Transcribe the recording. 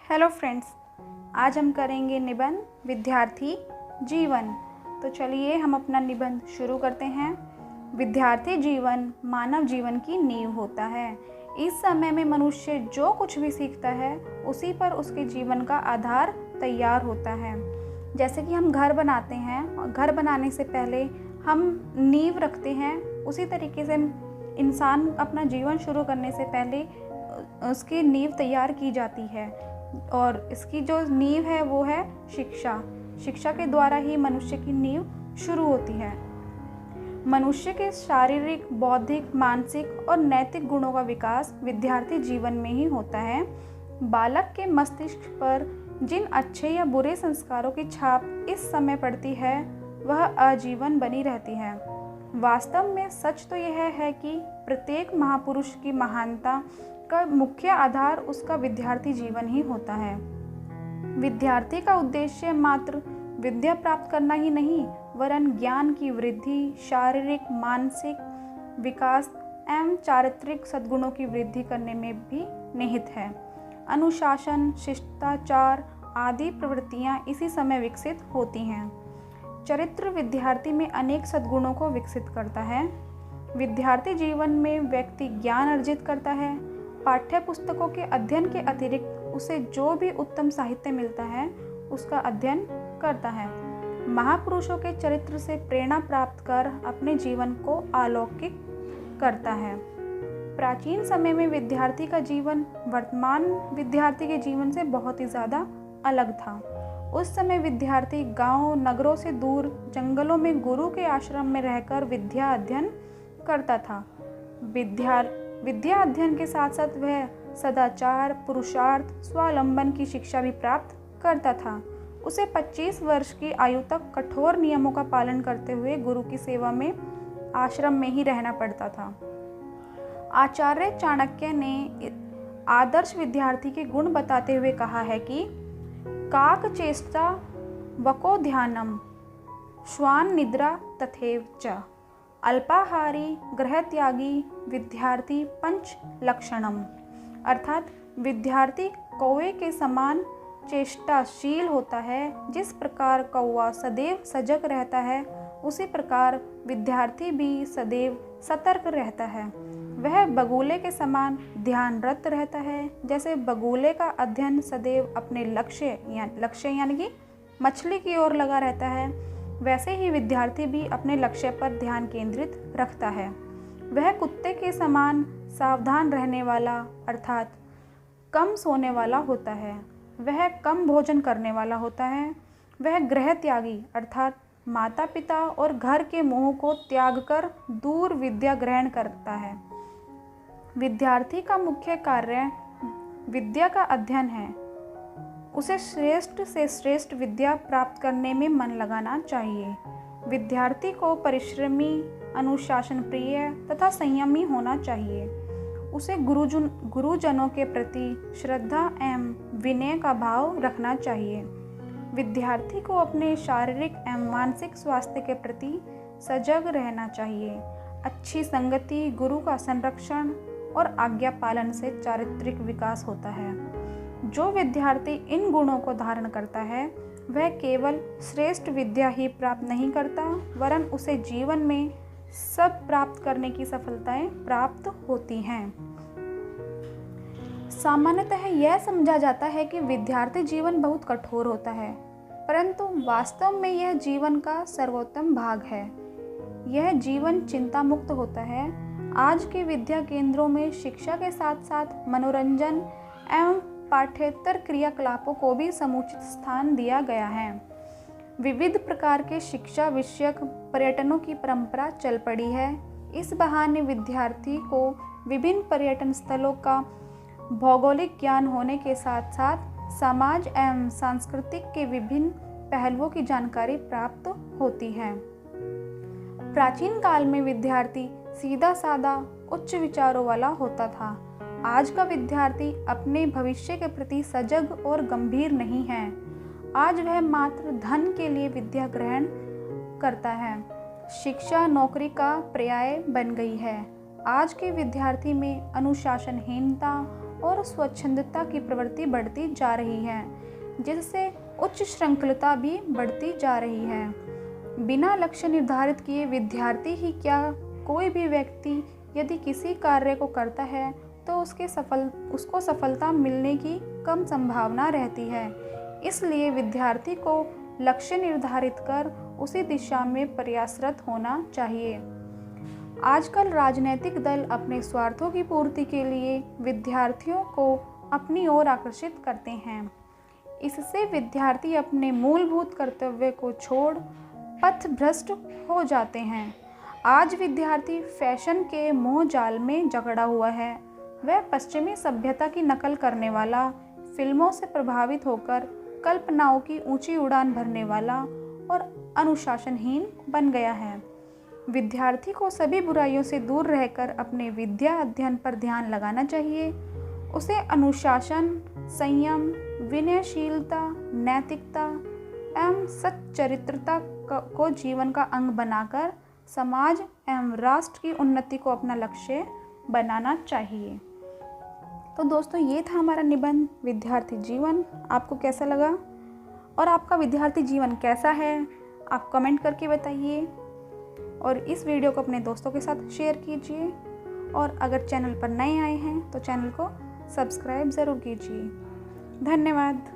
Hello friends, आज हम करेंगे निबंध विद्यार्थी जीवन। तो चलिए हम अपना निबंध शुरू करते हैं। विद्यार्थी जीवन मानव जीवन की नींव होता है। इस समय में मनुष्य जो कुछ भी सीखता है उसी पर उसके जीवन का आधार तैयार होता है। जैसे कि हम घर बनाते हैं और घर बनाने से पहले हम नींव रखते हैं, उसी तरीके से इंसान अपना जीवन शुरू करने से पहले उसकी नींव तैयार की जाती है। और इसकी जो नींव है वो है शिक्षा। शिक्षा के द्वारा ही मनुष्य की नींव शुरू होती है। मनुष्य के शारीरिक, बौद्धिक, मानसिक और नैतिक गुणों का विकास विद्यार्थी जीवन में ही होता है। बालक के मस्तिष्क पर जिन अच्छे या बुरे संस्कारों की छाप इस समय पड़ती है वह आजीवन बनी रहती है। वास्तव में सच तो यह है कि प्रत्येक महापुरुष की महानता का मुख्य आधार उसका विद्यार्थी जीवन ही होता है। विद्यार्थी का उद्देश्य मात्र विद्या प्राप्त करना ही नहीं, वरन ज्ञान की वृद्धि, शारीरिक, मानसिक विकास एवं चारित्रिक सद्गुणों की वृद्धि करने में भी निहित है। अनुशासन, शिष्टाचार आदि प्रवृत्तियां इसी समय विकसित होती हैं। चरित्र विद्यार्थी में अनेक सद्गुणों को विकसित करता है। विद्यार्थी जीवन में व्यक्ति ज्ञान अर्जित करता है। पाठ्य पुस्तकों के अध्ययन के अतिरिक्त उसे जो भी उत्तम साहित्य मिलता है उसका अध्ययन करता है। महापुरुषों के चरित्र से प्रेरणा प्राप्त कर अपने जीवन को अलौकिक करता है। प्राचीन समय में विद्यार्थी का जीवन वर्तमान विद्यार्थी के जीवन से बहुत ही ज़्यादा अलग था। उस समय विद्यार्थी गांव नगरों से दूर जंगलों में गुरु के आश्रम में रहकर विद्या अध्ययन करता था। विद्या अध्ययन के साथ साथ वह सदाचार, पुरुषार्थ, स्वावलंबन की शिक्षा भी प्राप्त करता था। उसे 25 वर्ष की आयु तक कठोर नियमों का पालन करते हुए गुरु की सेवा में आश्रम में ही रहना पड़ता था। आचार्य चाणक्य ने आदर्श विद्यार्थी के गुण बताते हुए कहा है कि काक चेष्टा वको ध्यानम श्वान निद्रा तथैव च अल्पाहारी गृह त्यागी विद्यार्थी पंच लक्षणम। अर्थात विद्यार्थी कौवे के समान चेष्टाशील होता है। जिस प्रकार कौवा सदैव सजग रहता है उसी प्रकार विद्यार्थी भी सदैव सतर्क रहता है। वह बगुले के समान ध्यानरत रहता है। जैसे बगुले का अध्ययन सदैव अपने लक्ष्य यानी कि मछली की ओर लगा रहता है, वैसे ही विद्यार्थी भी अपने लक्ष्य पर ध्यान केंद्रित रखता है। वह कुत्ते के समान सावधान रहने वाला अर्थात कम सोने वाला होता है। वह कम भोजन करने वाला होता है। वह गृह त्यागी अर्थात माता पिता और घर के मोह को त्याग कर दूर विद्या ग्रहण करता है। विद्यार्थी का मुख्य कार्य विद्या का अध्ययन है। उसे श्रेष्ठ से श्रेष्ठ विद्या प्राप्त करने में मन लगाना चाहिए। विद्यार्थी को परिश्रमी, अनुशासन प्रिय तथा संयमी होना चाहिए। उसे गुरुजनों के प्रति श्रद्धा एवं विनय का भाव रखना चाहिए। विद्यार्थी को अपने शारीरिक एवं मानसिक स्वास्थ्य के प्रति सजग रहना चाहिए। अच्छी संगति, गुरु का संरक्षण और आज्ञा पालन से चारित्रिक विकास होता है। जो विद्यार्थी इन गुणों को धारण करता है वह केवल श्रेष्ठ विद्या ही प्राप्त नहीं करता, वरन उसे जीवन में सब प्राप्त करने की सफलताएं प्राप्त होती हैं। सामान्यतः यह समझा जाता है कि विद्यार्थी जीवन बहुत कठोर होता है, परंतु वास्तव में यह जीवन का सर्वोत्तम भाग है। यह जीवन चिंता मुक्त होता है। आज के विद्या केंद्रों में शिक्षा के साथ साथ मनोरंजन एवं पाठ्येतर क्रियाकलापों को भी समुचित स्थान दिया गया है। विविध प्रकार के शिक्षा विषयक पर्यटनों की परंपरा चल पड़ी है। इस बहाने विद्यार्थी को विभिन्न पर्यटन स्थलों का भौगोलिक ज्ञान होने के साथ साथ समाज एवं सांस्कृतिक के विभिन्न पहलुओं की जानकारी प्राप्त होती है। प्राचीन काल में विद्यार्थी सीधा साधा उच्च विचारों वाला होता था। आज का विद्यार्थी अपने भविष्य के प्रति सजग और गंभीर नहीं है। आज वह मात्र धन के लिए विद्या ग्रहण करता है। शिक्षा नौकरी का पर्याय बन गई है। आज के विद्यार्थी में अनुशासनहीनता और स्वच्छंदता की प्रवृत्ति बढ़ती जा रही है, जिससे उच्च श्रृंखलता भी बढ़ती जा रही है। बिना लक्ष्य निर्धारित किए विद्यार्थी ही क्या, कोई भी व्यक्ति यदि किसी कार्य को करता है तो उसको सफलता मिलने की कम संभावना रहती है। इसलिए विद्यार्थी को लक्ष्य निर्धारित कर उसी दिशा में प्रयासरत होना चाहिए। आजकल राजनीतिक दल अपने स्वार्थों की पूर्ति के लिए विद्यार्थियों को अपनी ओर आकर्षित करते हैं। इससे विद्यार्थी अपने मूलभूत कर्तव्य को छोड़ पथभ्रष्ट हो जाते हैं। आज विद्यार्थी फैशन के मोह जाल में जकड़ा हुआ है। वह पश्चिमी सभ्यता की नकल करने वाला, फिल्मों से प्रभावित होकर कल्पनाओं की ऊंची उड़ान भरने वाला और अनुशासनहीन बन गया है। विद्यार्थी को सभी बुराइयों से दूर रहकर अपने विद्या अध्ययन पर ध्यान लगाना चाहिए। उसे अनुशासन, संयम, विनयशीलता, नैतिकता एवं सच्चरित्रता को जीवन का अंग बनाकर समाज एवं राष्ट्र की उन्नति को अपना लक्ष्य बनाना चाहिए। तो दोस्तों, ये था हमारा निबंध विद्यार्थी जीवन। आपको कैसा लगा और आपका विद्यार्थी जीवन कैसा है, आप कमेंट करके बताइए और इस वीडियो को अपने दोस्तों के साथ शेयर कीजिए। और अगर चैनल पर नए आए हैं तो चैनल को सब्सक्राइब ज़रूर कीजिए। धन्यवाद।